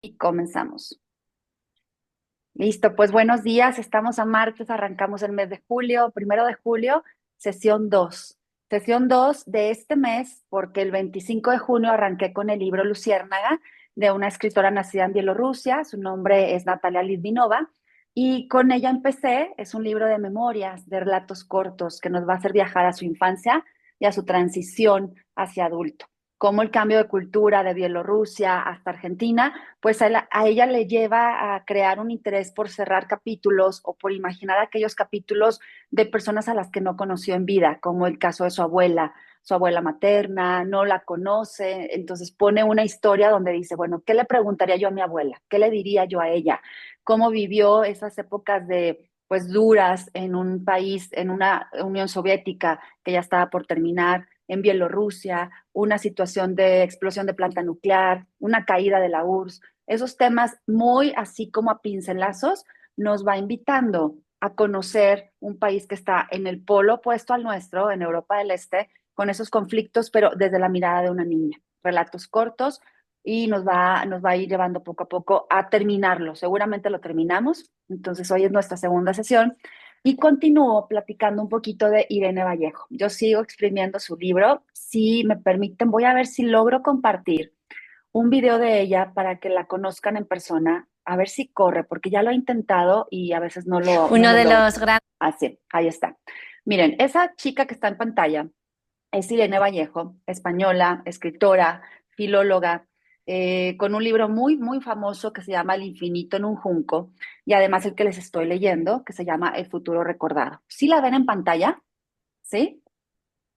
Y comenzamos. Listo, pues buenos días. Estamos a martes, arrancamos el mes de julio, 1 de julio, sesión 2. Sesión 2 de este mes, porque el 25 de junio arranqué con el libro Luciérnaga de una escritora nacida en Bielorrusia. Su nombre es Natalia Litvinova. Y con ella empecé. Es un libro de memorias, de relatos cortos, que nos va a hacer viajar a su infancia y a su transición hacia adulto. Cómo el cambio de cultura de Bielorrusia hasta Argentina pues a ella le lleva a crear un interés por cerrar capítulos o por imaginar aquellos capítulos de personas a las que no conoció en vida, como el caso de su abuela materna, no la conoce, entonces pone una historia donde dice, bueno, ¿qué le preguntaría yo a mi abuela? ¿Qué le diría yo a ella? ¿Cómo vivió esas épocas de pues duras en un país, en una Unión Soviética que ya estaba por terminar, en Bielorrusia, una situación de explosión de planta nuclear, una caída de la URSS? Esos temas muy así como a pincelazos nos va invitando a conocer un país que está en el polo opuesto al nuestro, en Europa del Este, con esos conflictos, pero desde la mirada de una niña. Relatos cortos y nos va a ir llevando poco a poco a terminarlo. Seguramente lo terminamos. Entonces hoy es nuestra segunda sesión y continúo platicando un poquito de Irene Vallejo. Yo sigo exprimiendo su libro. Si me permiten, voy a ver si logro compartir un video de ella para que la conozcan en persona, a ver si corre, porque ya lo he intentado y a veces no Uno lo de logro. los grandes. Así, ahí está. Miren, esa chica que está en pantalla es Irene Vallejo, española, escritora, filóloga, con un libro muy, muy famoso que se llama El infinito en un junco, y además el que les estoy leyendo, que se llama El futuro recordado. ¿Sí la ven en pantalla? ¿Sí?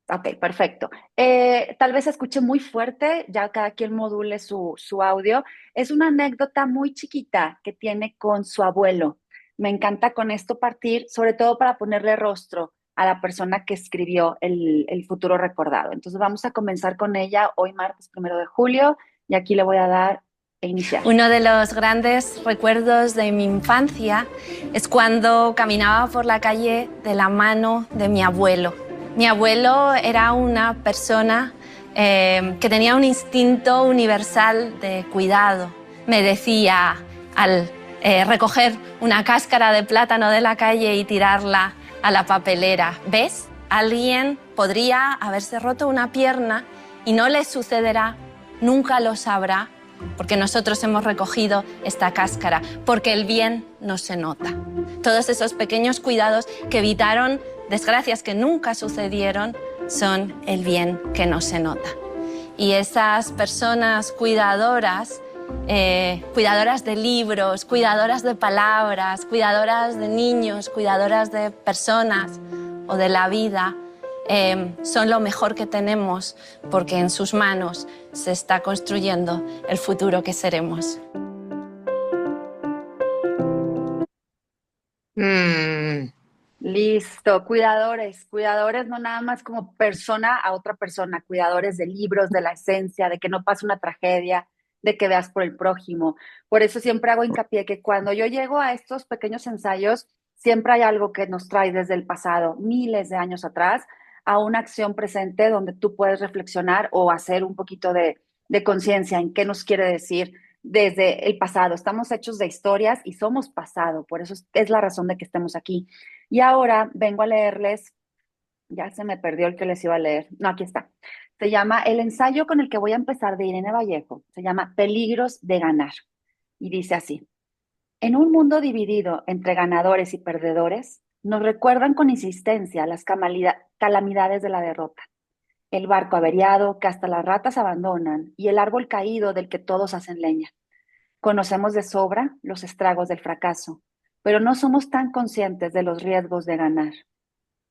Ok, perfecto. Tal vez se escuche muy fuerte, ya cada quien module su audio. Es una anécdota muy chiquita que tiene con su abuelo. Me encanta con esto partir, sobre todo para ponerle rostro a la persona que escribió el futuro recordado. Entonces vamos a comenzar con ella hoy martes 1 de julio y aquí le voy a dar a iniciar. Uno de los grandes recuerdos de mi infancia es cuando caminaba por la calle de la mano de mi abuelo. Mi abuelo era una persona que tenía un instinto universal de cuidado. Me decía al recoger una cáscara de plátano de la calle y tirarla a la papelera, ¿ves? Alguien podría haberse roto una pierna y no le sucederá, nunca lo sabrá, porque nosotros hemos recogido esta cáscara, porque el bien no se nota. Todos esos pequeños cuidados que evitaron desgracias que nunca sucedieron son el bien que no se nota. Y esas personas cuidadoras, cuidadoras de libros, cuidadoras de palabras, cuidadoras de niños, cuidadoras de personas o de la vida, son lo mejor que tenemos, porque en sus manos se está construyendo el futuro que seremos. Mm, Listo, cuidadores, cuidadores no nada más como persona a otra persona, cuidadores de libros, de la esencia, de que no pase una tragedia, de que veas por el prójimo. Por eso siempre hago hincapié que cuando yo llego a estos pequeños ensayos, siempre hay algo que nos trae desde el pasado, miles de años atrás, a una acción presente donde tú puedes reflexionar o hacer un poquito de conciencia en qué nos quiere decir desde el pasado. Estamos hechos de historias y somos pasado, por eso es la razón de que estemos aquí. Y ahora vengo a leerles, ya se me perdió el que les iba a leer. No, aquí está. Se llama, el ensayo con el que voy a empezar de Irene Vallejo, se llama Peligros de ganar. Y dice así, en un mundo dividido entre ganadores y perdedores, nos recuerdan con insistencia las calamidades de la derrota. El barco averiado que hasta las ratas abandonan y el árbol caído del que todos hacen leña. Conocemos de sobra los estragos del fracaso, pero no somos tan conscientes de los riesgos de ganar.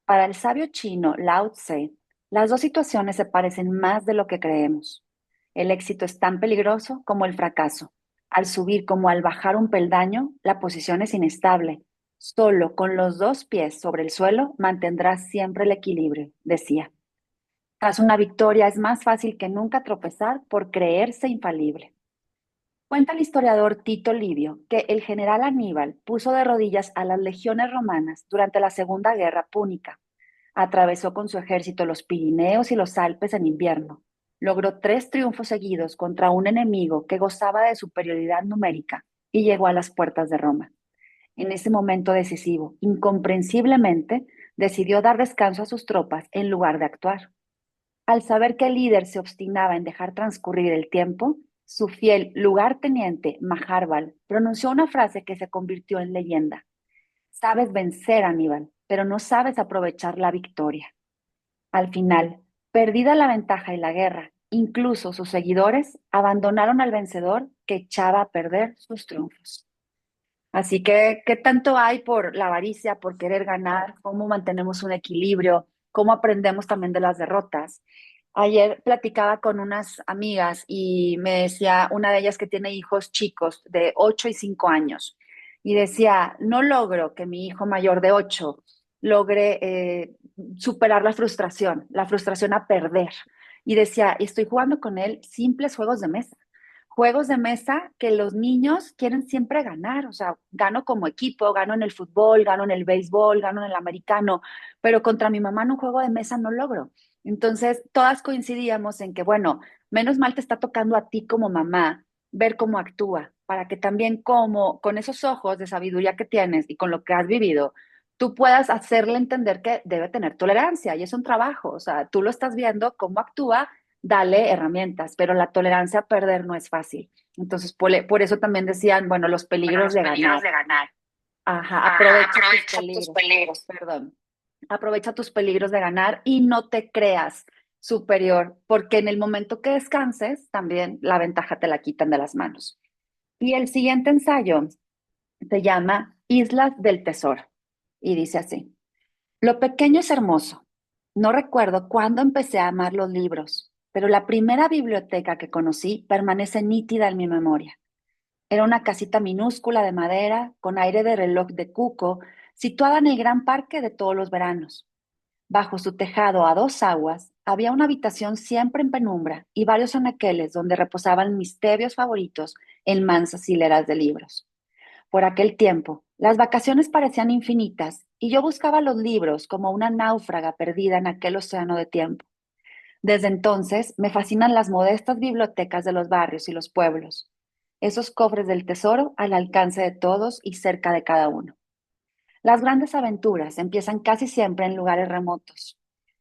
Para el sabio chino Lao Tse, las dos situaciones se parecen más de lo que creemos. El éxito es tan peligroso como el fracaso. Al subir como al bajar un peldaño, la posición es inestable. Solo con los dos pies sobre el suelo mantendrás siempre el equilibrio, decía. Tras una victoria es más fácil que nunca tropezar por creerse infalible. Cuenta el historiador Tito Livio que el general Aníbal puso de rodillas a las legiones romanas durante la Segunda Guerra Púnica. Atravesó con su ejército los Pirineos y los Alpes en invierno. logró 3 triunfos seguidos contra un enemigo que gozaba de superioridad numérica y llegó a las puertas de Roma. En ese momento decisivo, incomprensiblemente, decidió dar descanso a sus tropas en lugar de actuar. Al saber que el líder se obstinaba en dejar transcurrir el tiempo, su fiel lugarteniente Maharbal pronunció una frase que se convirtió en leyenda. Sabes vencer, Aníbal, pero no sabes aprovechar la victoria. Al final, perdida la ventaja y la guerra, incluso sus seguidores abandonaron al vencedor que echaba a perder sus triunfos. Así que, ¿qué tanto hay por la avaricia, por querer ganar? ¿Cómo mantenemos un equilibrio? ¿Cómo aprendemos también de las derrotas? Ayer platicaba con unas amigas y me decía una de ellas que tiene hijos chicos de 8 y 5 años y decía, no logro que mi hijo mayor de 8 logre superar la frustración a perder. Y decía, estoy jugando con él simples juegos de mesa que los niños quieren siempre ganar, o sea, gano como equipo, gano en el fútbol, gano en el béisbol, gano en el americano, pero contra mi mamá en un juego de mesa no logro. Entonces, todas coincidíamos en que, bueno, menos mal te está tocando a ti como mamá ver cómo actúa, para que también como con esos ojos de sabiduría que tienes y con lo que has vivido, tú puedas hacerle entender que debe tener tolerancia y es un trabajo, o sea, tú lo estás viendo cómo actúa, dale herramientas, pero la tolerancia a perder no es fácil. Entonces, por eso también decían, bueno, los Bueno, peligros los de peligros ganar. de ganar. Ajá, Ajá, aprovecha tus aprovecha tus peligros, peligros. perdón. Aprovecha tus peligros de ganar y no te creas superior, porque en el momento que descanses, también la ventaja te la quitan de las manos. Y el siguiente ensayo se llama Islas del Tesoro y dice así. Lo pequeño es hermoso. No recuerdo cuándo empecé a amar los libros, pero la primera biblioteca que conocí permanece nítida en mi memoria. Era una casita minúscula de madera, con aire de reloj de cuco, situada en el gran parque de todos los veranos. Bajo su tejado a 2 aguas había una habitación siempre en penumbra y varios anaqueles donde reposaban mis tebios favoritos en mansas hileras de libros. Por aquel tiempo, las vacaciones parecían infinitas y yo buscaba los libros como una náufraga perdida en aquel océano de tiempo. Desde entonces, me fascinan las modestas bibliotecas de los barrios y los pueblos, esos cofres del tesoro al alcance de todos y cerca de cada uno. Las grandes aventuras empiezan casi siempre en lugares remotos.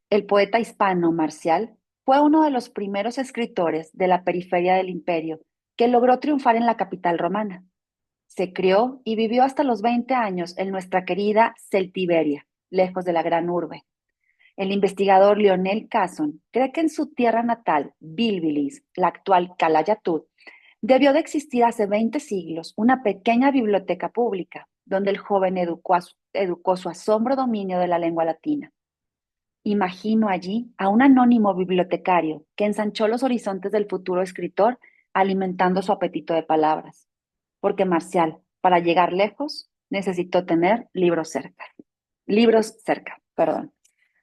El poeta hispano Marcial fue uno de los primeros escritores de la periferia del imperio que logró triunfar en la capital romana. Se crió y vivió hasta los 20 años en nuestra querida Celtiberia, lejos de la gran urbe. El investigador Lionel Casson cree que en su tierra natal, Bilbilis, la actual Calatayud, debió de existir hace 20 siglos una pequeña biblioteca pública donde el joven educó su asombro dominio de la lengua latina. Imagino allí a un anónimo bibliotecario que ensanchó los horizontes del futuro escritor alimentando su apetito de palabras. Porque Marcial, para llegar lejos, necesitó tener libros cerca, perdón.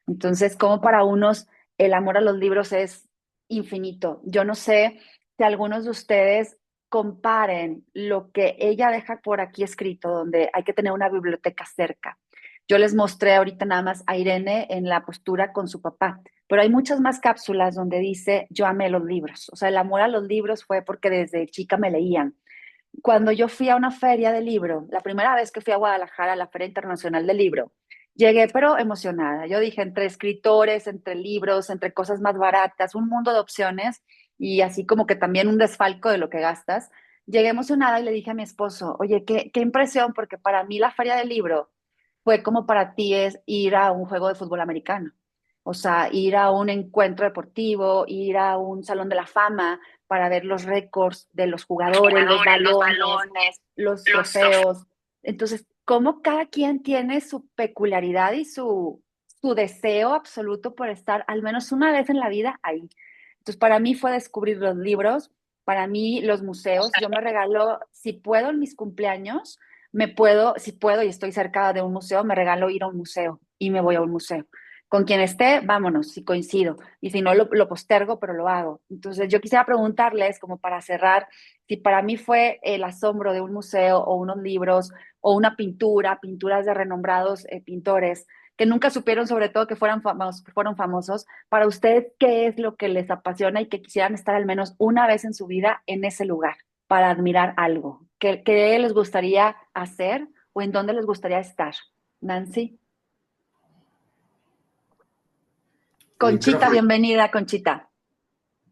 Entonces, como para unos el amor a los libros es infinito. Yo no sé si algunos de ustedes comparen lo que ella deja por aquí escrito, donde hay que tener una biblioteca cerca. Yo les mostré ahorita nada más a Irene en la postura con su papá, pero hay muchas más cápsulas donde dice, yo amé los libros. O sea, el amor a los libros fue porque desde chica me leían. Cuando yo fui a una feria de libro, la primera vez que fui a Guadalajara, a la Feria Internacional del Libro, llegué pero emocionada. Yo dije, entre escritores, entre libros, entre cosas más baratas, un mundo de opciones y así como que también un desfalco de lo que gastas. Llegué emocionada y le dije a mi esposo, oye, qué impresión, porque para mí la Feria del Libro fue como para ti es ir a un juego de fútbol americano. O sea, ir a un encuentro deportivo, ir a un salón de la fama para ver los récords de los jugadores, los Jugadores, los balones, balones, los los trofeos. trofeos. Entonces, cómo cada quien tiene su peculiaridad y su deseo absoluto por estar al menos una vez en la vida ahí. Entonces, para mí fue descubrir los libros, para mí los museos. Yo me regalo, si puedo en mis cumpleaños, si puedo y estoy cerca de un museo, me regalo ir a un museo y me voy a un museo. Con quien esté, vámonos, si coincido. Y si no, lo postergo, pero lo hago. Entonces, yo quisiera preguntarles, como para cerrar, si para mí fue el asombro de un museo o unos libros o una pinturas de renombrados pintores, que nunca supieron sobre todo que fueron famosos. Para ustedes, ¿qué es lo que les apasiona y que quisieran estar al menos una vez en su vida en ese lugar para admirar algo? ¿Qué les gustaría hacer o en dónde les gustaría estar? Nancy. Conchita, Micrófono. bienvenida, Conchita.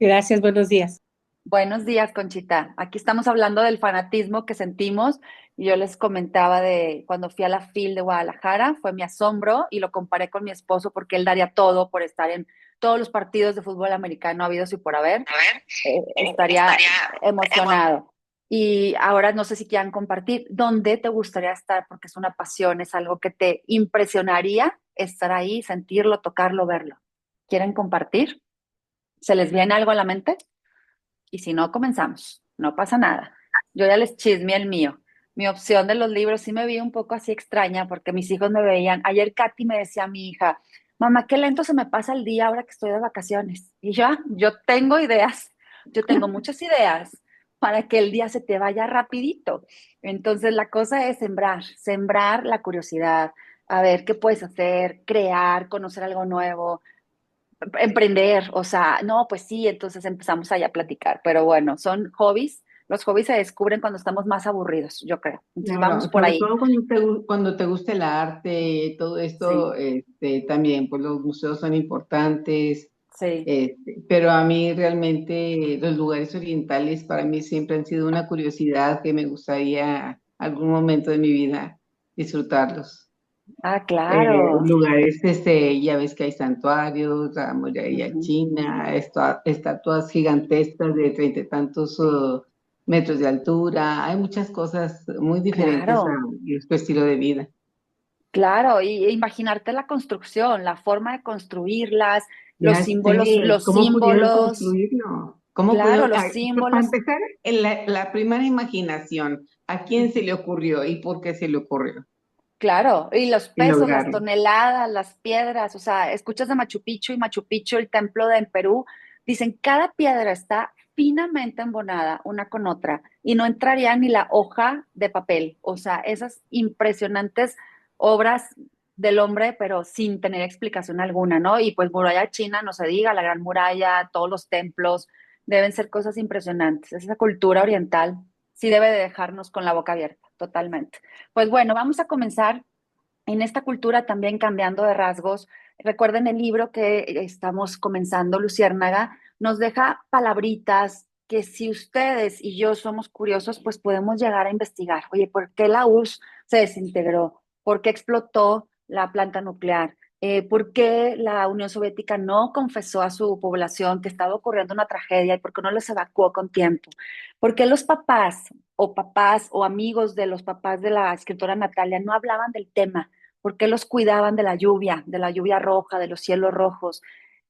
Gracias, buenos días. Buenos días, Conchita. Aquí estamos hablando del fanatismo que sentimos y yo les comentaba de cuando fui a la FIL de Guadalajara, fue mi asombro y lo comparé con mi esposo porque él daría todo por estar en todos los partidos de fútbol americano habidos y por haber. A ver, Estaría estaría emocionado. Y ahora no sé si quieran compartir dónde te gustaría estar porque es una pasión, es algo que te impresionaría estar ahí, sentirlo, tocarlo, verlo. ¿Quieren compartir? ¿Se les viene algo a la mente? Y si no, comenzamos. No pasa nada. Yo ya les chisme el mío. Mi opción de los libros sí me vi un poco así extraña porque mis hijos me veían. Ayer Katy me decía a mi hija, mamá, qué lento se me pasa el día ahora que estoy de vacaciones. Y yo tengo ideas, yo tengo muchas ideas para que el día se te vaya rapidito. Entonces la cosa es sembrar la curiosidad, a ver qué puedes hacer, crear, conocer algo nuevo, emprender, o sea, no, pues sí, entonces empezamos ahí a platicar, pero bueno, son hobbies, los hobbies se descubren cuando estamos más aburridos, yo creo. Entonces vamos Claro, por sobre ahí. todo cuando te gusta el arte, todo Sí, esto, también, pues los museos son importantes, sí. pero a mí realmente los lugares orientales para mí siempre han sido una curiosidad que me gustaría algún momento de mi vida disfrutarlos. Ah, claro. Lugares, ya ves que hay santuarios, la muralla Ujú. china, estatuas gigantescas de treinta y tantos metros de altura. Hay muchas cosas muy diferentes a Claro, nuestro estilo de vida. claro. Y imaginarte la construcción, la forma de construirlas, Ya sé, los ¿cómo pudieron símbolos, construirlo? ¿Cómo claro, pudieron? los Para símbolos. empezar, la primera imaginación, ¿a quién se le ocurrió y por qué se le ocurrió? Claro, y los Y pesos, las lograron. toneladas, las piedras, o sea, escuchas de Machu Picchu y Machu Picchu, el templo de en Perú, dicen cada piedra está finamente embonada una con otra y no entraría ni la hoja de papel, o sea, esas impresionantes obras del hombre, pero sin tener explicación alguna, ¿no? Y pues muralla china, no se diga, la gran muralla, todos los templos, deben ser cosas impresionantes. Esa cultura oriental sí debe de dejarnos con la boca abierta, totalmente. Pues bueno, vamos a comenzar en esta cultura también cambiando de rasgos. Recuerden el libro que estamos comenzando, Luciérnaga, nos deja palabritas que si ustedes y yo somos curiosos, pues podemos llegar a investigar. Oye, ¿por qué la URSS se desintegró? ¿Por qué explotó la planta nuclear? ¿Por qué la Unión Soviética no confesó a su población que estaba ocurriendo una tragedia y por qué no los evacuó con tiempo? ¿Por qué los papás o amigos de los papás de la escritora Natalia no hablaban del tema? ¿Por qué los cuidaban de la lluvia roja, de los cielos rojos?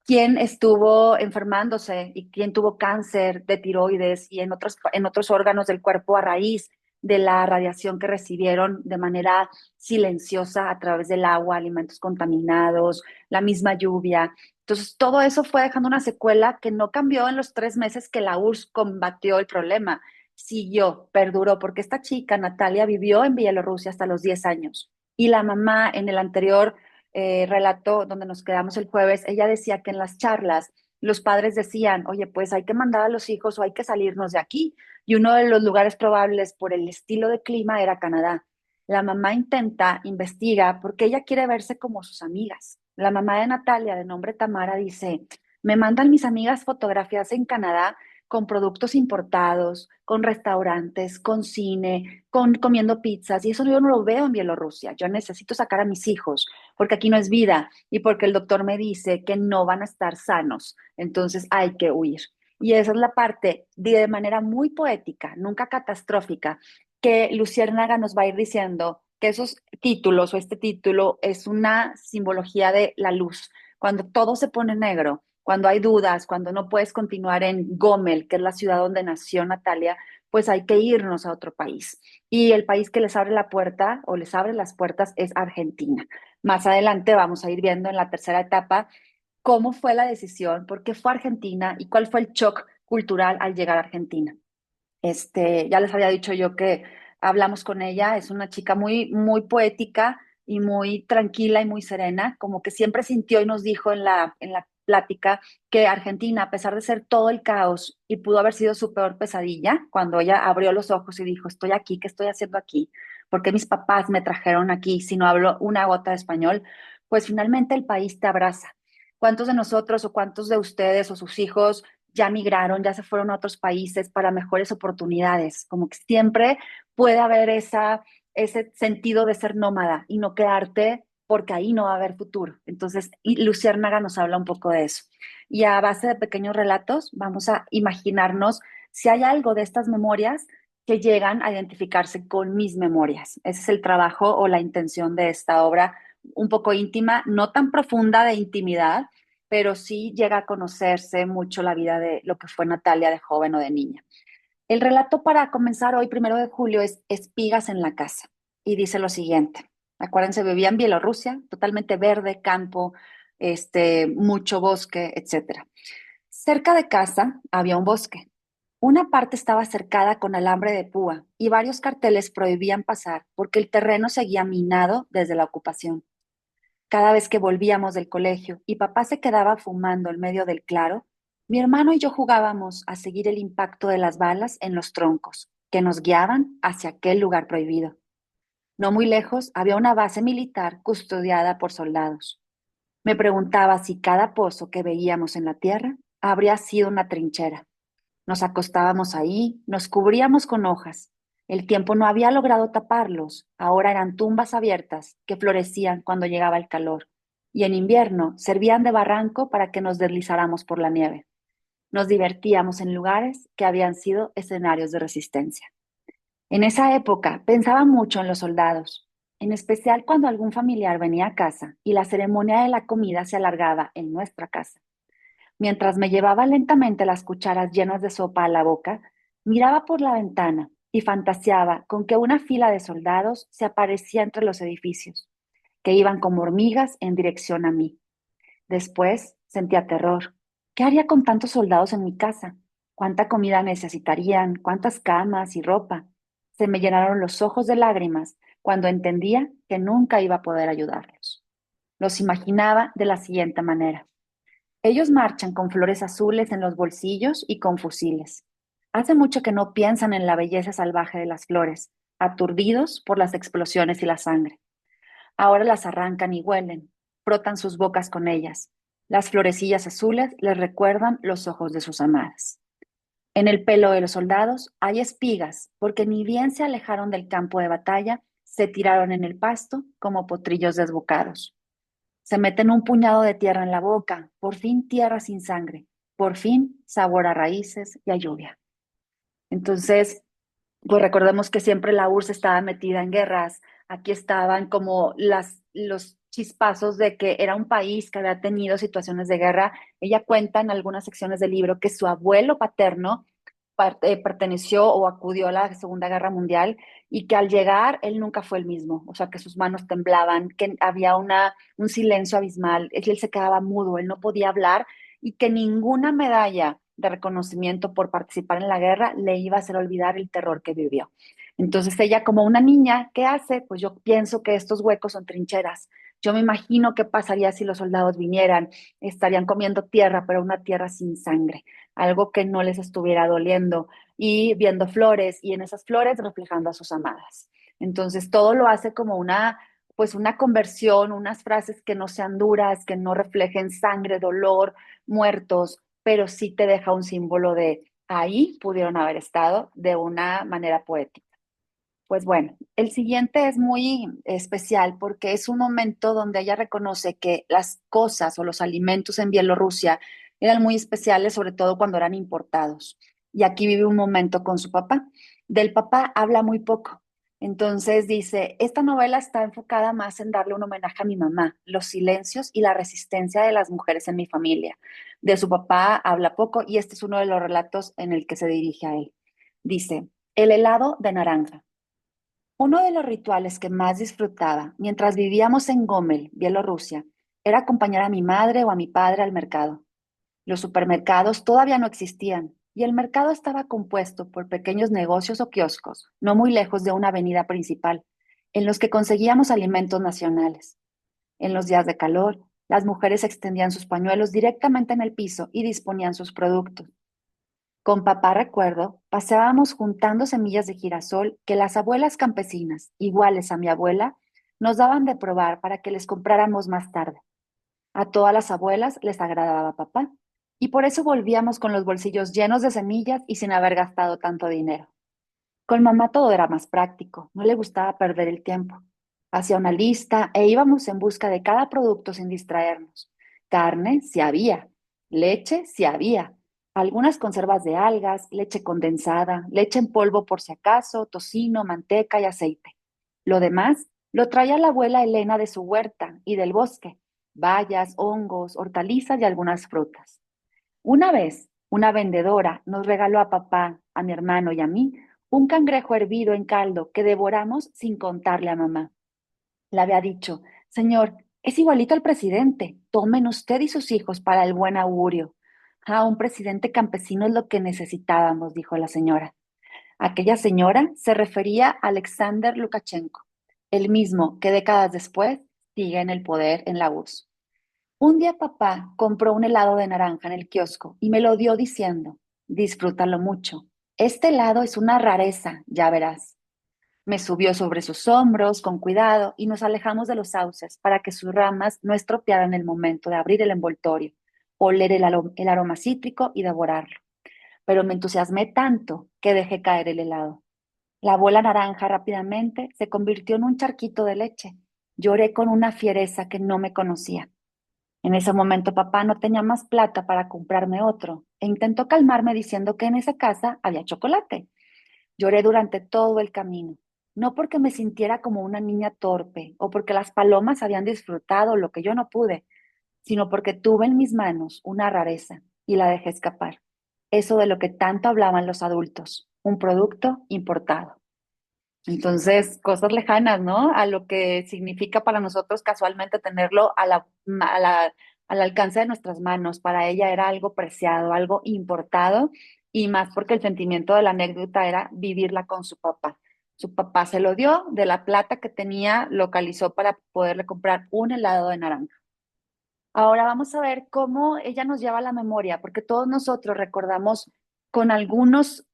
¿Quién estuvo enfermándose y quién tuvo cáncer de tiroides y en otros órganos del cuerpo a raíz de la radiación que recibieron de manera silenciosa a través del agua, alimentos contaminados, la misma lluvia? Entonces, todo eso fue dejando una secuela que no cambió en los 3 meses que la URSS combatió el problema. Siguió, perduró, porque esta chica, Natalia, vivió en Bielorrusia hasta los 10 años. Y la mamá en el anterior relato donde nos quedamos el jueves, ella decía que en las charlas los padres decían, oye, pues hay que mandar a los hijos o hay que salirnos de aquí. Y uno de los lugares probables por el estilo de clima era Canadá. La mamá intenta, investiga, porque ella quiere verse como sus amigas. La mamá de Natalia, de nombre Tamara, dice, me mandan mis amigas fotografías en Canadá con productos importados, con restaurantes, con cine, con comiendo pizzas, y eso yo no lo veo en Bielorrusia. Yo necesito sacar a mis hijos, porque aquí no es vida y porque el doctor me dice que no van a estar sanos, entonces hay que huir. Y esa es la parte de manera muy poética, nunca catastrófica, que Luciérnaga nos va a ir diciendo que esos títulos o este título es una simbología de la luz. Cuando todo se pone negro, cuando hay dudas, cuando no puedes continuar en Gomel, que es la ciudad donde nació Natalia, pues hay que irnos a otro país. Y el país que les abre la puerta o les abre las puertas es Argentina. Más adelante vamos a ir viendo en la tercera etapa cómo fue la decisión, por qué fue Argentina y cuál fue el shock cultural al llegar a Argentina. Ya les había dicho yo que hablamos con ella, es una chica muy, muy poética, y muy tranquila y muy serena, como que siempre sintió y nos dijo en la plática que Argentina, a pesar de ser todo el caos y pudo haber sido su peor pesadilla, cuando ella abrió los ojos y dijo, estoy aquí, ¿qué estoy haciendo aquí? ¿Por qué mis papás me trajeron aquí si no hablo una gota de español? Pues finalmente el país te abraza. ¿Cuántos de nosotros o cuántos de ustedes o sus hijos ya migraron, ya se fueron a otros países para mejores oportunidades? Como que siempre puede haber ese sentido de ser nómada y no quedarte porque ahí no va a haber futuro. Entonces, y Luciérnaga nos habla un poco de eso. Y a base de pequeños relatos, vamos a imaginarnos si hay algo de estas memorias que llegan a identificarse con mis memorias. Ese es el trabajo o la intención de esta obra, un poco íntima, no tan profunda de intimidad, pero sí llega a conocerse mucho la vida de lo que fue Natalia de joven o de niña. El relato para comenzar hoy, 1 de julio, es Espigas en la casa y dice lo siguiente. Acuérdense, vivía en Bielorrusia, totalmente verde, campo, mucho bosque, etcétera. Cerca de casa había un bosque. Una parte estaba cercada con alambre de púa y varios carteles prohibían pasar porque el terreno seguía minado desde la ocupación. Cada vez que volvíamos del colegio y papá se quedaba fumando en medio del claro, mi hermano y yo jugábamos a seguir el impacto de las balas en los troncos que nos guiaban hacia aquel lugar prohibido. No muy lejos había una base militar custodiada por soldados. Me preguntaba si cada pozo que veíamos en la tierra habría sido una trinchera. Nos acostábamos ahí, nos cubríamos con hojas. El tiempo no había logrado taparlos, ahora eran tumbas abiertas que florecían cuando llegaba el calor, y en invierno servían de barranco para que nos deslizáramos por la nieve. Nos divertíamos en lugares que habían sido escenarios de resistencia. En esa época pensaba mucho en los soldados, en especial cuando algún familiar venía a casa y la ceremonia de la comida se alargaba en nuestra casa. Mientras me llevaba lentamente las cucharas llenas de sopa a la boca, miraba por la ventana y fantaseaba con que una fila de soldados se aparecía entre los edificios, que iban como hormigas en dirección a mí. Después sentía terror. ¿Qué haría con tantos soldados en mi casa? ¿Cuánta comida necesitarían? ¿Cuántas camas y ropa? Se me llenaron los ojos de lágrimas cuando entendía que nunca iba a poder ayudarlos. Los imaginaba de la siguiente manera. Ellos marchan con flores azules en los bolsillos y con fusiles. Hace mucho que no piensan en la belleza salvaje de las flores, aturdidos por las explosiones y la sangre. Ahora las arrancan y huelen, frotan sus bocas con ellas. Las florecillas azules les recuerdan los ojos de sus amadas. En el pelo de los soldados hay espigas, porque ni bien se alejaron del campo de batalla, se tiraron en el pasto como potrillos desbocados. Se meten un puñado de tierra en la boca, por fin tierra sin sangre, por fin sabor a raíces y a lluvia. Entonces, pues recordemos que siempre la URSS estaba metida en guerras. Aquí estaban como los chispazos de que era un país que había tenido situaciones de guerra. Ella cuenta en algunas secciones del libro que su abuelo paterno perteneció o acudió a la Segunda Guerra Mundial y que al llegar él nunca fue el mismo, o sea, que sus manos temblaban, que había un silencio abismal, él se quedaba mudo, él no podía hablar y que ninguna medalla de reconocimiento por participar en la guerra le iba a hacer olvidar el terror que vivió. Entonces ella como una niña, ¿qué hace? Pues yo pienso que estos huecos son trincheras. Yo me imagino qué pasaría si los soldados vinieran, estarían comiendo tierra, pero una tierra sin sangre, algo que no les estuviera doliendo y viendo flores y en esas flores reflejando a sus amadas. Entonces todo lo hace como pues una conversión, unas frases que no sean duras, que no reflejen sangre, dolor, muertos, pero sí te deja un símbolo de ahí pudieron haber estado de una manera poética. Pues bueno, el siguiente es muy especial porque es un momento donde ella reconoce que las cosas o los alimentos en Bielorrusia eran muy especiales, sobre todo cuando eran importados. Y aquí vive un momento con su papá. Del papá habla muy poco. Entonces dice, esta novela está enfocada más en darle un homenaje a mi mamá, los silencios y la resistencia de las mujeres en mi familia. De su papá habla poco y este es uno de los relatos en el que se dirige a él. Dice, el helado de naranja. Uno de los rituales que más disfrutaba mientras vivíamos en Gomel, Bielorrusia, era acompañar a mi madre o a mi padre al mercado. Los supermercados todavía no existían y el mercado estaba compuesto por pequeños negocios o kioscos, no muy lejos de una avenida principal. en los que conseguíamos alimentos nacionales. En los días de calor, las mujeres extendían sus pañuelos directamente en el piso y disponían sus productos. Con papá recuerdo, paseábamos juntando semillas de girasol que las abuelas campesinas, iguales a mi abuela, nos daban de probar para que les compráramos más tarde. A todas las abuelas les agradaba papá, y por eso volvíamos con los bolsillos llenos de semillas y sin haber gastado tanto dinero. Con mamá todo era más práctico, no le gustaba perder el tiempo. Hacía una lista e íbamos en busca de cada producto sin distraernos. Carne, si había. Leche, si había. Algunas conservas de algas, leche condensada, leche en polvo por si acaso, tocino, manteca y aceite. Lo demás lo traía la abuela Elena de su huerta y del bosque, bayas, hongos, hortalizas y algunas frutas. Una vez, una vendedora nos regaló a papá, a mi hermano y a mí un cangrejo hervido en caldo que devoramos sin contarle a mamá. Le había dicho, señor, es igualito al presidente, tomen usted y sus hijos para el buen augurio. Ah, un presidente campesino es lo que necesitábamos, dijo la señora. Aquella señora se refería a Alexander Lukashenko, el mismo que décadas después sigue en el poder en la URSS. Un día papá compró un helado de naranja en el kiosco y me lo dio diciendo, disfrútalo mucho. Este helado es una rareza, ya verás. Me subió sobre sus hombros con cuidado y nos alejamos de los sauces para que sus ramas no estropearan el momento de abrir el envoltorio, oler el aroma cítrico y devorarlo. Pero me entusiasmé tanto que dejé caer el helado. La bola naranja rápidamente se convirtió en un charquito de leche. Lloré con una fiereza que no me conocía. En ese momento papá no tenía más plata para comprarme otro e intentó calmarme diciendo que en esa casa había chocolate. Lloré durante todo el camino, no porque me sintiera como una niña torpe o porque las palomas habían disfrutado lo que yo no pude, sino porque tuve en mis manos una rareza y la dejé escapar. Eso de lo que tanto hablaban los adultos, un producto importado. Entonces, cosas lejanas, ¿no? A lo que significa para nosotros casualmente tenerlo al alcance de nuestras manos. Para ella era algo preciado, algo importado, y más porque el sentimiento de la anécdota era vivirla con su papá. Su papá se lo dio, de la plata que tenía, localizó para poderle comprar un helado de naranja. Ahora vamos a ver cómo ella nos lleva a la memoria, porque todos nosotros recordamos con algunos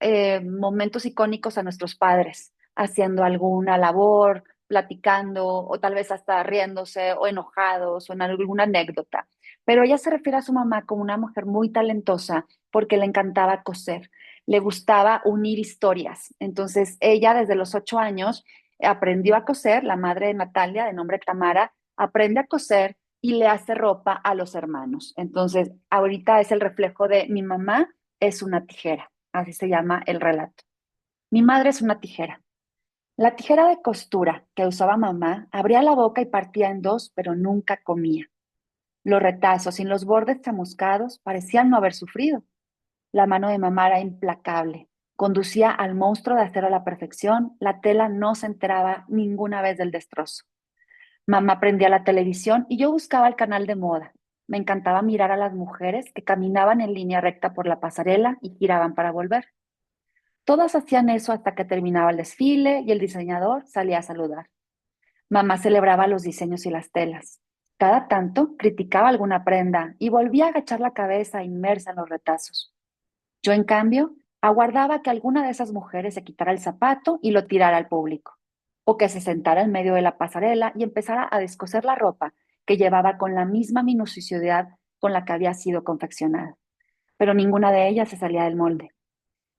momentos icónicos a nuestros padres, haciendo alguna labor, platicando, o tal vez hasta riéndose, o enojados, o en alguna anécdota. Pero ella se refiere a su mamá como una mujer muy talentosa, porque le encantaba coser, le gustaba unir historias. Entonces, ella desde los 8 años aprendió a coser, la madre de Natalia, de nombre Tamara, aprende a coser y le hace ropa a los hermanos. Entonces, ahorita es el reflejo de mi mamá es una tijera, así se llama el relato. Mi madre es una tijera. La tijera de costura que usaba mamá abría la boca y partía en dos, pero nunca comía. Los retazos sin los bordes chamuscados parecían no haber sufrido. La mano de mamá era implacable. Conducía al monstruo de acero a la perfección. La tela no se enteraba ninguna vez del destrozo. Mamá prendía la televisión y yo buscaba el canal de moda. Me encantaba mirar a las mujeres que caminaban en línea recta por la pasarela y giraban para volver. Todas hacían eso hasta que terminaba el desfile y el diseñador salía a saludar. Mamá celebraba los diseños y las telas. Cada tanto criticaba alguna prenda y volvía a agachar la cabeza inmersa en los retazos. Yo, en cambio, aguardaba que alguna de esas mujeres se quitara el zapato y lo tirara al público, o que se sentara en medio de la pasarela y empezara a descoser la ropa que llevaba con la misma minuciosidad con la que había sido confeccionada. Pero ninguna de ellas se salía del molde.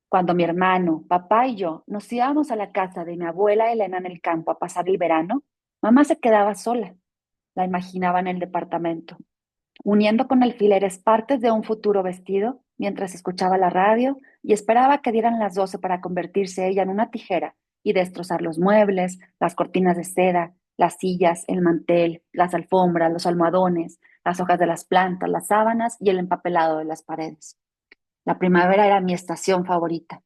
Cuando mi hermano, papá y yo nos íbamos a la casa de mi abuela Elena en el campo a pasar el verano, mamá se quedaba sola. La imaginaba en el departamento, uniendo con alfileres partes de un futuro vestido mientras escuchaba la radio y esperaba que dieran las 12 para convertirse ella en una tijera y destrozar los muebles, las cortinas de seda, las sillas, el mantel, las alfombras, los almohadones, las hojas de las plantas, las sábanas y el empapelado de las paredes. La primavera era mi estación favorita.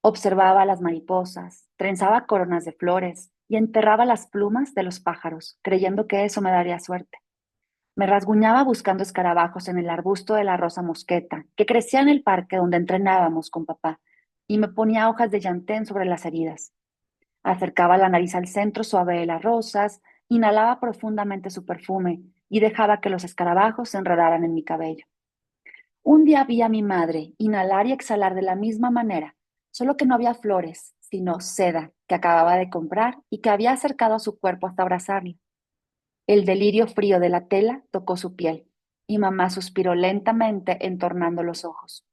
Observaba las mariposas, trenzaba coronas de flores y enterraba las plumas de los pájaros, creyendo que eso me daría suerte. Me rasguñaba buscando escarabajos en el arbusto de la rosa mosqueta, que crecía en el parque donde entrenábamos con papá, y me ponía hojas de llantén sobre las heridas. Acercaba la nariz al centro suave de las rosas, inhalaba profundamente su perfume y dejaba que los escarabajos se enredaran en mi cabello. Un día vi a mi madre inhalar y exhalar de la misma manera, solo que no había flores, sino seda que acababa de comprar y que había acercado a su cuerpo hasta abrazarlo. El delirio frío de la tela tocó su piel y mamá suspiró lentamente entornando los ojos.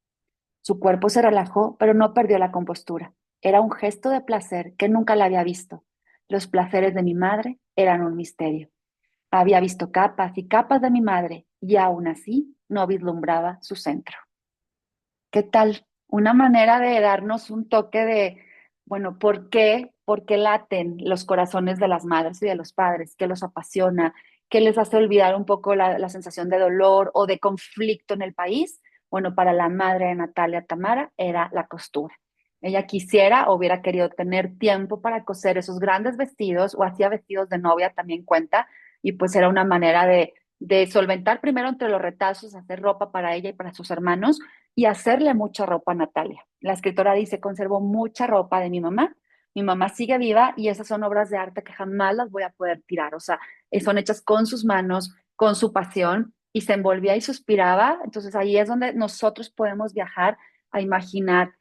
Su cuerpo se relajó, pero no perdió la compostura. Era un gesto de placer que nunca la había visto. Los placeres de mi madre eran un misterio. Había visto capas y capas de mi madre y aún así no vislumbraba su centro. ¿Qué tal? Una manera de darnos un toque de, bueno, por qué laten los corazones de las madres y de los padres? ¿Qué los apasiona? ¿Qué les hace olvidar un poco la sensación de dolor o de conflicto en el país? Bueno, para la madre de Natalia Tamara era la costura. Ella quisiera o hubiera querido tener tiempo para coser esos grandes vestidos o hacía vestidos de novia, también cuenta, y pues era una manera de solventar primero entre los retazos, hacer ropa para ella y para sus hermanos y hacerle mucha ropa a Natalia. La escritora dice, conservo mucha ropa de mi mamá. Mi mamá sigue viva y esas son obras de arte que jamás las voy a poder tirar. O sea, son hechas con sus manos, con su pasión y se envolvía y suspiraba. Entonces ahí es donde nosotros podemos viajar a imaginar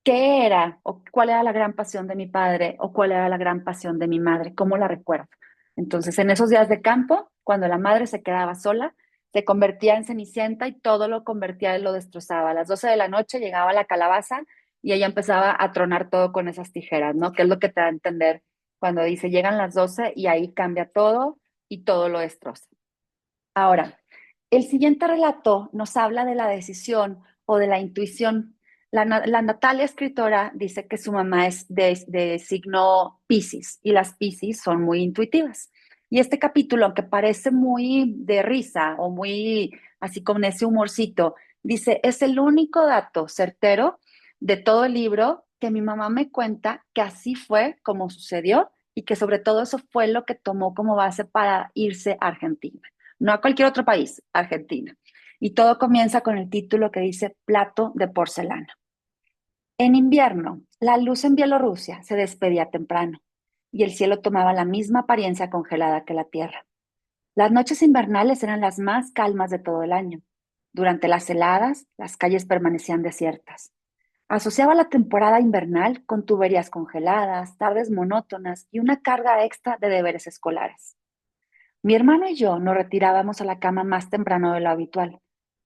qué era o cuál era la gran pasión de mi padre o cuál era la gran pasión de mi madre, cómo la recuerdo. Entonces, en esos días de campo, cuando la madre se quedaba sola, se convertía en Cenicienta y todo lo convertía y lo destrozaba. A las 12 de la noche llegaba la calabaza y ella empezaba a tronar todo con esas tijeras, ¿no? Que es lo que te da a entender cuando dice llegan las 12 y ahí cambia todo y todo lo destroza. Ahora, el siguiente relato nos habla de la decisión o de la intuición. La Natalia escritora dice que su mamá es de signo Piscis y las Piscis son muy intuitivas. Y este capítulo, aunque parece muy de risa o muy así con ese humorcito, dice, es el único dato certero de todo el libro que mi mamá me cuenta que así fue como sucedió y que sobre todo eso fue lo que tomó como base para irse a Argentina, no a cualquier otro país, Argentina. Y todo comienza con el título que dice Plato de porcelana. En invierno, la luz en Bielorrusia se despedía temprano y el cielo tomaba la misma apariencia congelada que la tierra. Las noches invernales eran las más calmas de todo el año. Durante las heladas, las calles permanecían desiertas. Asociaba la temporada invernal con tuberías congeladas, tardes monótonas y una carga extra de deberes escolares. Mi hermano y yo nos retirábamos a la cama más temprano de lo habitual.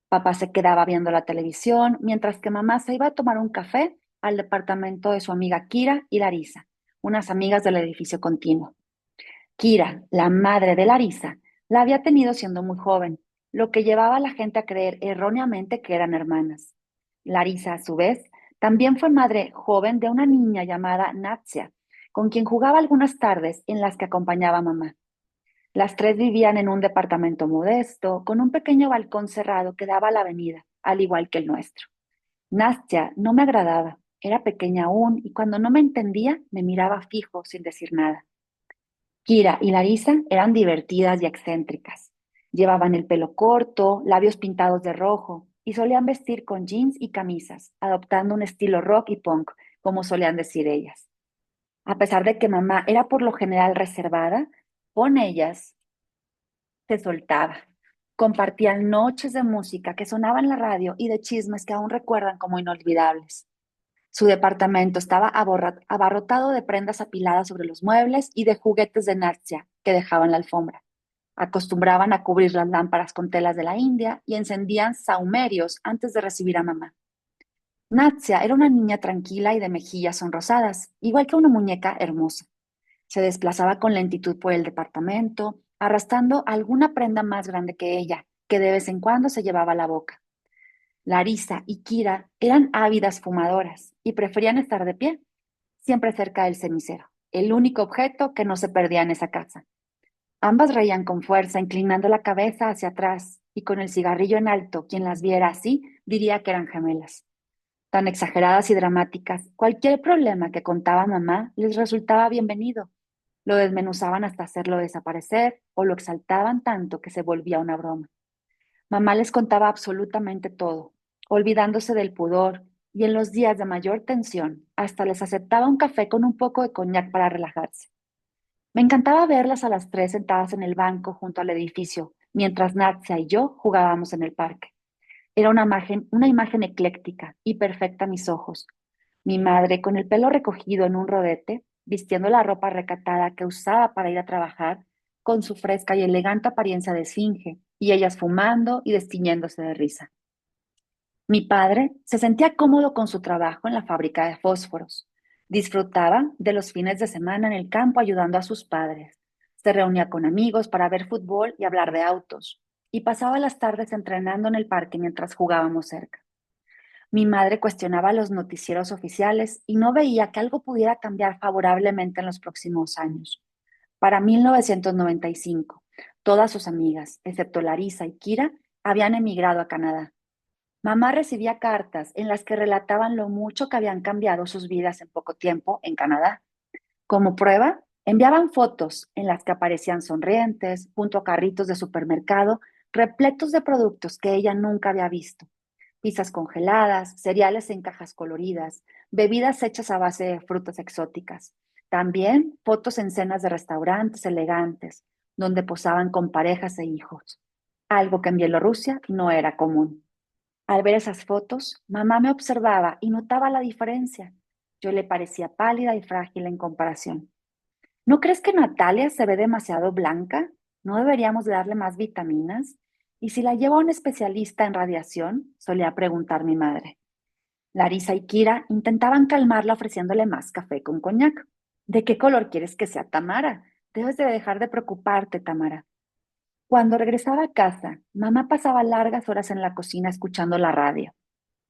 Papá se quedaba viendo la televisión, mientras que mamá se iba a tomar un café al departamento de su amiga Kira y Larisa, unas amigas del edificio continuo. Kira, la madre de Larisa, la había tenido siendo muy joven, lo que llevaba a la gente a creer erróneamente que eran hermanas. Larisa, a su vez, también fue madre joven de una niña llamada Natsia, con quien jugaba algunas tardes en las que acompañaba a mamá. Las tres vivían en un departamento modesto, con un pequeño balcón cerrado que daba a la avenida, al igual que el nuestro. Nastya no me agradaba, era pequeña aún y cuando no me entendía me miraba fijo sin decir nada. Kira y Larisa eran divertidas y excéntricas. Llevaban el pelo corto, labios pintados de rojo y solían vestir con jeans y camisas, adoptando un estilo rock y punk, como solían decir ellas. A pesar de que mamá era por lo general reservada, con ellas se soltaba. Compartían noches de música que sonaban en la radio y de chismes que aún recuerdan como inolvidables. Su departamento estaba abarrotado de prendas apiladas sobre los muebles y de juguetes de Narcia que dejaban la alfombra. Acostumbraban a cubrir las lámparas con telas de la India y encendían saumerios antes de recibir a mamá. Natsia era una niña tranquila y de mejillas sonrosadas, igual que una muñeca hermosa. Se desplazaba con lentitud por el departamento, arrastrando alguna prenda más grande que ella, que de vez en cuando se llevaba a la boca. Larisa y Kira eran ávidas fumadoras y preferían estar de pie, siempre cerca del cenicero, el único objeto que no se perdía en esa casa. Ambas reían con fuerza, inclinando la cabeza hacia atrás, y con el cigarrillo en alto, quien las viera así diría que eran gemelas. Tan exageradas y dramáticas, cualquier problema que contaba mamá les resultaba bienvenido. Lo desmenuzaban hasta hacerlo desaparecer o lo exaltaban tanto que se volvía una broma. Mamá les contaba absolutamente todo, olvidándose del pudor, y en los días de mayor tensión hasta les aceptaba un café con un poco de coñac para relajarse. Me encantaba verlas a las tres sentadas en el banco junto al edificio, mientras Nadia y yo jugábamos en el parque. Era una imagen ecléctica y perfecta a mis ojos. Mi madre, con el pelo recogido en un rodete, vistiendo la ropa recatada que usaba para ir a trabajar, con su fresca y elegante apariencia de esfinge, y ellas fumando y destiñéndose de risa. Mi padre se sentía cómodo con su trabajo en la fábrica de fósforos. Disfrutaba de los fines de semana en el campo ayudando a sus padres. Se reunía con amigos para ver fútbol y hablar de autos. Y pasaba las tardes entrenando en el parque mientras jugábamos cerca. Mi madre cuestionaba los noticieros oficiales y no veía que algo pudiera cambiar favorablemente en los próximos años. Para 1995, todas sus amigas, excepto Larisa y Kira, habían emigrado a Canadá. Mamá recibía cartas en las que relataban lo mucho que habían cambiado sus vidas en poco tiempo en Canadá. Como prueba, enviaban fotos en las que aparecían sonrientes junto a carritos de supermercado repletos de productos que ella nunca había visto. Pizzas congeladas, cereales en cajas coloridas, bebidas hechas a base de frutas exóticas. También fotos en cenas de restaurantes elegantes, donde posaban con parejas e hijos, algo que en Bielorrusia no era común. Al ver esas fotos, mamá me observaba y notaba la diferencia. Yo le parecía pálida y frágil en comparación. ¿No crees que Natalia se ve demasiado blanca? ¿No deberíamos darle más vitaminas? ¿Y si la llevo a un especialista en radiación? Solía preguntar mi madre. Larisa y Kira intentaban calmarla ofreciéndole más café con coñac. ¿De qué color quieres que sea Tamara? Debes de dejar de preocuparte, Tamara. Cuando regresaba a casa, mamá pasaba largas horas en la cocina escuchando la radio,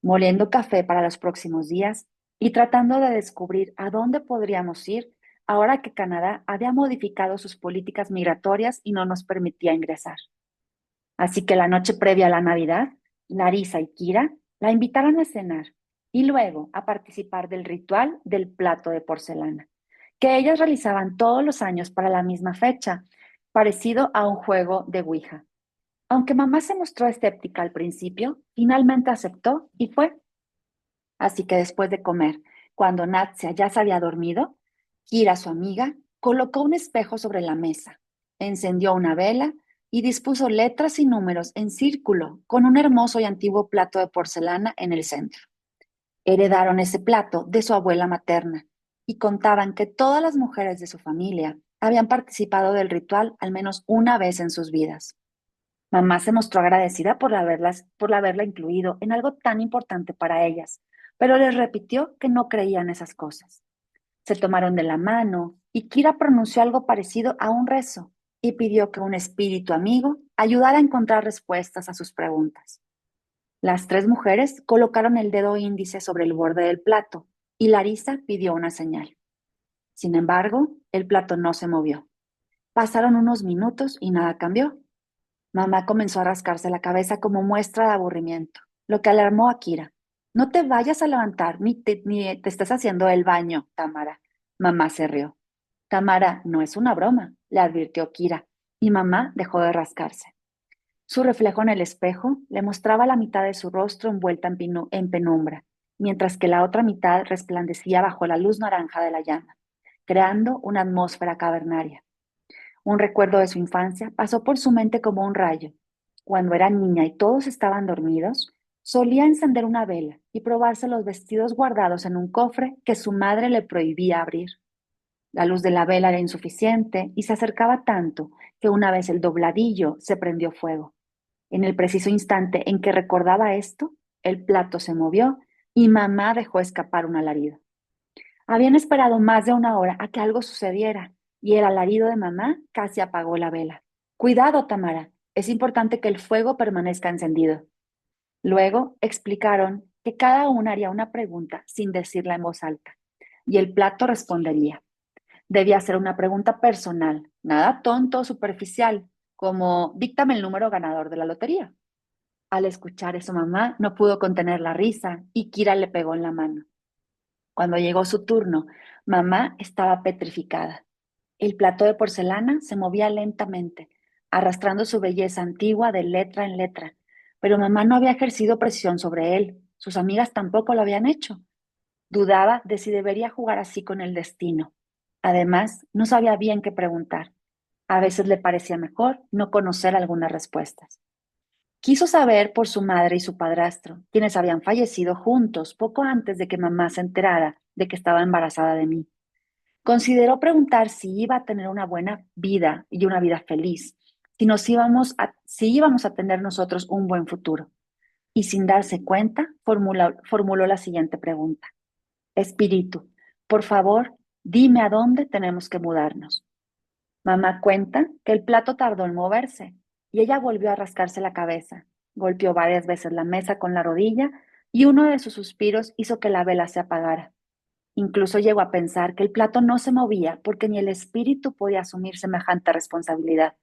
moliendo café para los próximos días y tratando de descubrir a dónde podríamos ir ahora que Canadá había modificado sus políticas migratorias y no nos permitía ingresar. Así que la noche previa a la Navidad, Larisa y Kira la invitaron a cenar y luego a participar del ritual del plato de porcelana, que ellas realizaban todos los años para la misma fecha, parecido a un juego de Ouija. Aunque mamá se mostró escéptica al principio, finalmente aceptó y fue. Así que después de comer, cuando Natsia ya se había dormido, Kira, su amiga, colocó un espejo sobre la mesa, encendió una vela y dispuso letras y números en círculo con un hermoso y antiguo plato de porcelana en el centro. Heredaron ese plato de su abuela materna y contaban que todas las mujeres de su familia habían participado del ritual al menos una vez en sus vidas. Mamá se mostró agradecida por haberla incluido en algo tan importante para ellas, pero les repitió que no creían esas cosas. Se tomaron de la mano y Kira pronunció algo parecido a un rezo y pidió que un espíritu amigo ayudara a encontrar respuestas a sus preguntas. Las tres mujeres colocaron el dedo índice sobre el borde del plato y Larisa pidió una señal. Sin embargo, el plato no se movió. Pasaron unos minutos y nada cambió. Mamá comenzó a rascarse la cabeza como muestra de aburrimiento, lo que alarmó a Kira. No te vayas a levantar ni te estés haciendo el baño, Tamara. Mamá se rió. Tamara, no es una broma, le advirtió Kira, y mamá dejó de rascarse. Su reflejo en el espejo le mostraba la mitad de su rostro envuelta en penumbra, mientras que la otra mitad resplandecía bajo la luz naranja de la llama, creando una atmósfera cavernaria. Un recuerdo de su infancia pasó por su mente como un rayo. Cuando era niña y todos estaban dormidos, solía encender una vela y probarse los vestidos guardados en un cofre que su madre le prohibía abrir. La luz de la vela era insuficiente y se acercaba tanto que una vez el dobladillo se prendió fuego. En el preciso instante en que recordaba esto, el plato se movió y mamá dejó escapar un alarido. Habían esperado más de una hora a que algo sucediera y el alarido de mamá casi apagó la vela. Cuidado, Tamara, es importante que el fuego permanezca encendido. Luego explicaron que cada una haría una pregunta sin decirla en voz alta y el plato respondería. Debía ser una pregunta personal, nada tonto o superficial, como díctame el número ganador de la lotería. Al escuchar eso, mamá no pudo contener la risa y Kira le pegó en la mano. Cuando llegó su turno, mamá estaba petrificada. El plato de porcelana se movía lentamente, arrastrando su belleza antigua de letra en letra, pero mamá no había ejercido presión sobre él. Sus amigas tampoco lo habían hecho. Dudaba de si debería jugar así con el destino. Además, no sabía bien qué preguntar. A veces le parecía mejor no conocer algunas respuestas. Quiso saber por su madre y su padrastro, quienes habían fallecido juntos poco antes de que mamá se enterara de que estaba embarazada de mí. Consideró preguntar si iba a tener una buena vida y una vida feliz, si íbamos a tener nosotros un buen futuro. Y sin darse cuenta, formuló la siguiente pregunta. Espíritu, por favor, dime a dónde tenemos que mudarnos. Mamá cuenta que el plato tardó en moverse y ella volvió a rascarse la cabeza. Golpeó varias veces la mesa con la rodilla y uno de sus suspiros hizo que la vela se apagara. Incluso llegó a pensar que el plato no se movía porque ni el espíritu podía asumir semejante responsabilidad.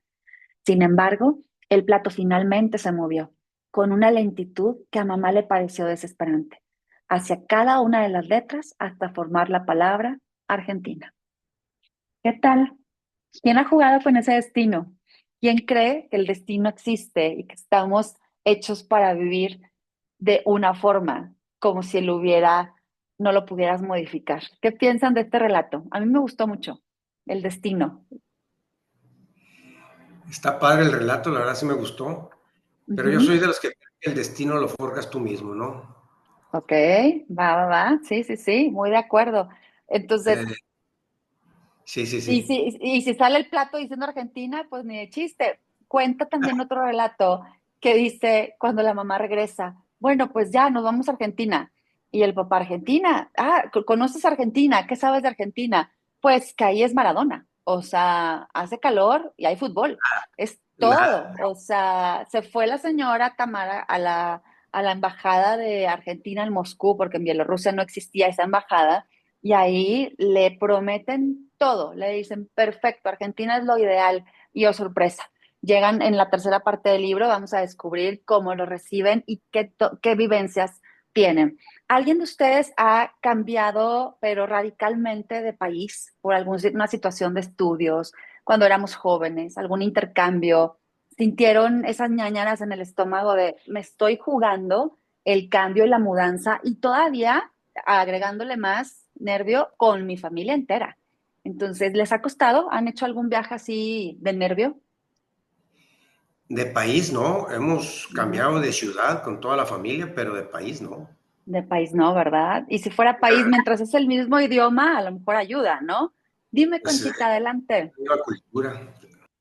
Sin embargo, el plato finalmente se movió, con una lentitud que a mamá le pareció desesperante, hacia cada una de las letras hasta formar la palabra Argentina. ¿Qué tal? ¿Quién ha jugado con ese destino? ¿Quién cree que el destino existe y que estamos hechos para vivir de una forma, como si él hubiera, no lo pudieras modificar? ¿Qué piensan de este relato? A mí me gustó mucho el destino. Está padre el relato, la verdad sí me gustó, pero yo Ujú. soy de los que creen que el destino lo forjas tú mismo, ¿no? Ok, va. Sí, sí, sí, muy de acuerdo. Entonces, Eh, sí, sí, y sí. si sale el plato diciendo Argentina, pues ni de chiste. Cuenta también otro relato que dice cuando la mamá regresa, bueno, pues ya nos vamos a Argentina. Y el papá, Argentina, ¿conoces Argentina? ¿Qué sabes de Argentina? Pues que ahí es Maradona. O sea, hace calor y hay fútbol. Es Nada, todo. O sea, se fue la señora Tamara a la embajada de Argentina en Moscú, porque en Bielorrusia no existía esa embajada y ahí le prometen todo, le dicen, perfecto, Argentina es lo ideal. Y oh, sorpresa, llegan en la tercera parte del libro, vamos a descubrir cómo lo reciben y qué vivencias tienen. ¿Alguien de ustedes ha cambiado, pero radicalmente de país por alguna situación de estudios, cuando éramos jóvenes, algún intercambio? ¿Sintieron esas ñañaras en el estómago de me estoy jugando el cambio y la mudanza y todavía agregándole más nervio con mi familia entera? Entonces, ¿les ha costado? ¿Han hecho algún viaje así de nervio? de país no, hemos Ujú. cambiado de ciudad con toda la familia, pero de país no. De país no, ¿verdad? Y si fuera país, mientras es el mismo idioma, a lo mejor ayuda, ¿no? Dime, Es Conchita, adelante. una cultura.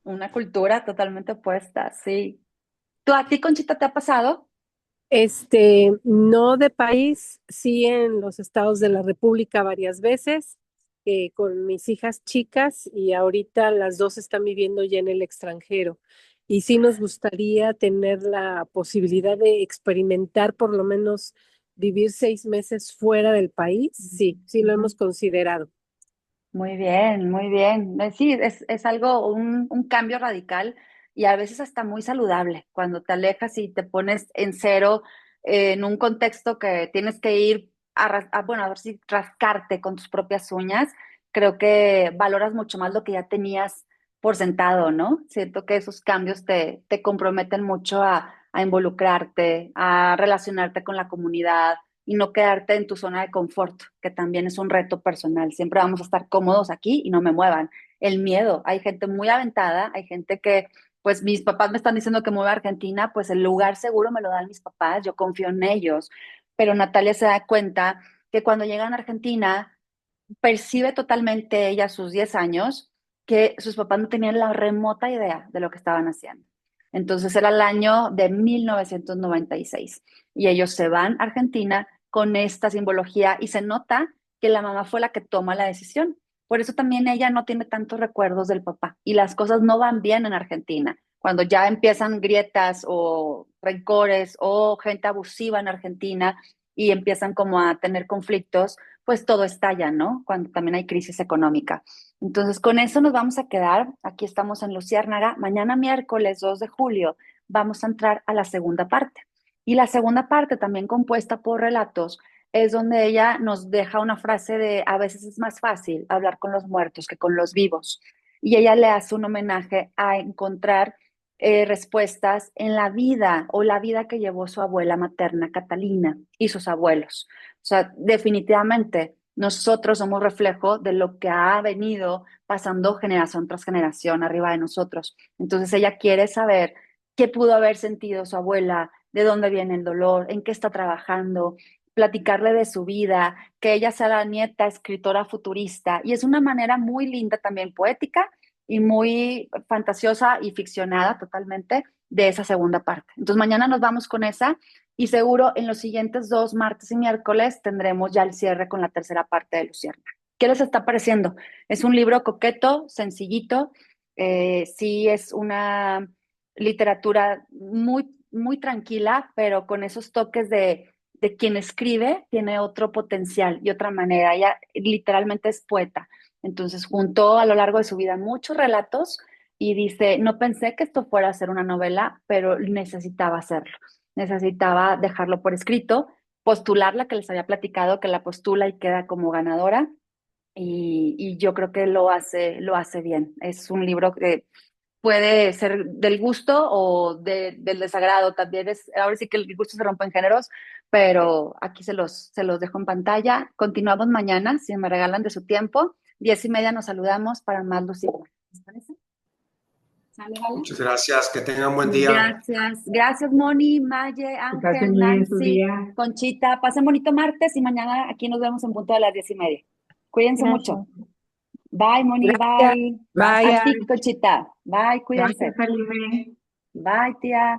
Una cultura totalmente opuesta, sí. ¿Tú a ti, Conchita, te ha pasado? No de país, sí en los estados de la República varias veces, con mis hijas chicas y ahorita las dos están viviendo ya en el extranjero. Y sí nos gustaría tener la posibilidad de experimentar por lo menos vivir 6 meses fuera del país. Sí, sí lo Ujú. hemos considerado. Muy bien, muy bien. Sí, es algo, un cambio radical y a veces hasta muy saludable cuando te alejas y te pones en cero en un contexto que tienes que ir bueno, a ver si rascarte con tus propias uñas. Creo que valoras mucho más lo que ya tenías por sentado, ¿no? Siento que esos cambios te comprometen mucho a involucrarte, a relacionarte con la comunidad y no quedarte en tu zona de confort, que también es un reto personal. Siempre vamos a estar cómodos aquí y no me muevan. El miedo, hay gente muy aventada, hay gente que, pues mis papás me están diciendo que me voy a Argentina, pues el lugar seguro me lo dan mis papás, yo confío en ellos, pero Natalia se da cuenta que cuando llegan a Argentina, percibe totalmente ella a sus 10 años que sus papás no tenían la remota idea de lo que estaban haciendo. Entonces era el año de 1996 y ellos se van a Argentina con esta simbología y se nota que la mamá fue la que toma la decisión. Por eso también ella no tiene tantos recuerdos del papá y las cosas no van bien en Argentina. Cuando ya empiezan grietas o rencores o gente abusiva en Argentina y empiezan como a tener conflictos, pues todo estalla, ¿no? Cuando también hay crisis económica. Entonces, con eso nos vamos a quedar. Aquí estamos en Luciérnaga. Mañana miércoles 2 de julio vamos a entrar a la segunda parte. Y la segunda parte, también compuesta por relatos, es donde ella nos deja una frase de a veces es más fácil hablar con los muertos que con los vivos. Y ella le hace un homenaje a encontrar respuestas en la vida o la vida que llevó su abuela materna, Catalina, y sus abuelos. O sea, definitivamente nosotros somos reflejo de lo que ha venido pasando generación tras generación arriba de nosotros. Entonces ella quiere saber qué pudo haber sentido su abuela, de dónde viene el dolor, en qué está trabajando, platicarle de su vida, que ella sea la nieta escritora futurista. Y es una manera muy linda también poética y muy fantasiosa y ficcionada totalmente de esa segunda parte. Entonces mañana nos vamos con esa y seguro en los siguientes 2 martes y miércoles tendremos ya el cierre con la tercera parte de Lucierna. ¿Qué les está pareciendo? Es un libro coqueto, sencillito, sí es una literatura muy, muy tranquila, pero con esos toques de quien escribe tiene otro potencial y otra manera. Ella literalmente es poeta. Entonces juntó a lo largo de su vida muchos relatos y dice, no pensé que esto fuera a ser una novela, pero necesitaba hacerlo. Necesitaba dejarlo por escrito, postularla, que les había platicado, que la postula y queda como ganadora. Y yo creo que lo hace bien. Es un libro que puede ser del gusto o del desagrado. También es, ahora sí que el gusto se rompe en géneros, pero aquí se los dejo en pantalla. Continuamos mañana, si me regalan de su tiempo. 10:30 nos saludamos para más Lucía. ¿Les parece? ¿Sale, vale? Muchas gracias, que tengan buen día. Gracias. Gracias, Moni, Maye, Que pasen Ángel, muy bien su Nancy, día. Conchita. Pasen bonito martes y mañana aquí nos vemos en punto de las 10:30. Cuídense Gracias. mucho. Bye, Moni, Gracias. bye. Bye. A ti, Conchita. Bye, cuídense. Gracias, Salime. Bye, tía.